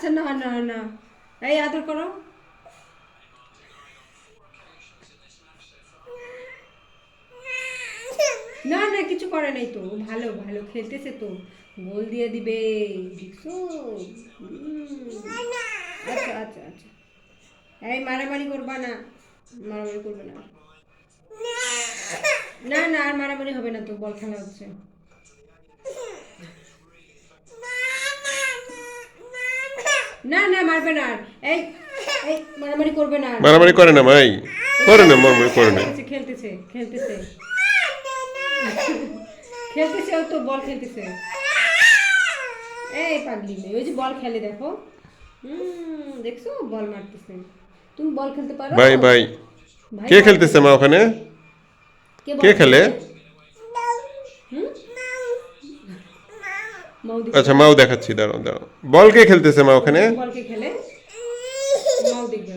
আচ্ছা, না না না, এই আদর করো। না না, কিছু করে নাই তো, ভালো ভালো খেলতেছে তো, গোল দিয়ে দিবে, দেখছো? আচ্ছা আচ্ছা আচ্ছা, এই মারামারি করবা না, মারামারি করবে না, না না আর মারামারি হবে না তো, বল খেলা হচ্ছে। না না মারবে না আর, এই এই মারামারি করবে না আর। মারামারি করে না মাই, করে না মারামারি করে না। খেলতেছে খেলতেছে খেলতেছে খেলতেছে, ও তো বল খেলতেছে। এই পাগলি মেয়ে, ওই যে বল খেলে দেখো, দেখছো বল মারতেছে। তুমি বল খেলতে পারো? ভাই ভাই, ভাই কে বল খেলতেছে খেলে। মা ওখানে? বল কে খেলে? হুম, মাউ আচ্ছা দেখবে। মাও দেখাচ্ছি, দাঁড়াও দাঁড়াও। বল কে খেলতেছে মা ওখানে? বল কে খেলে, মাউ দেখবে।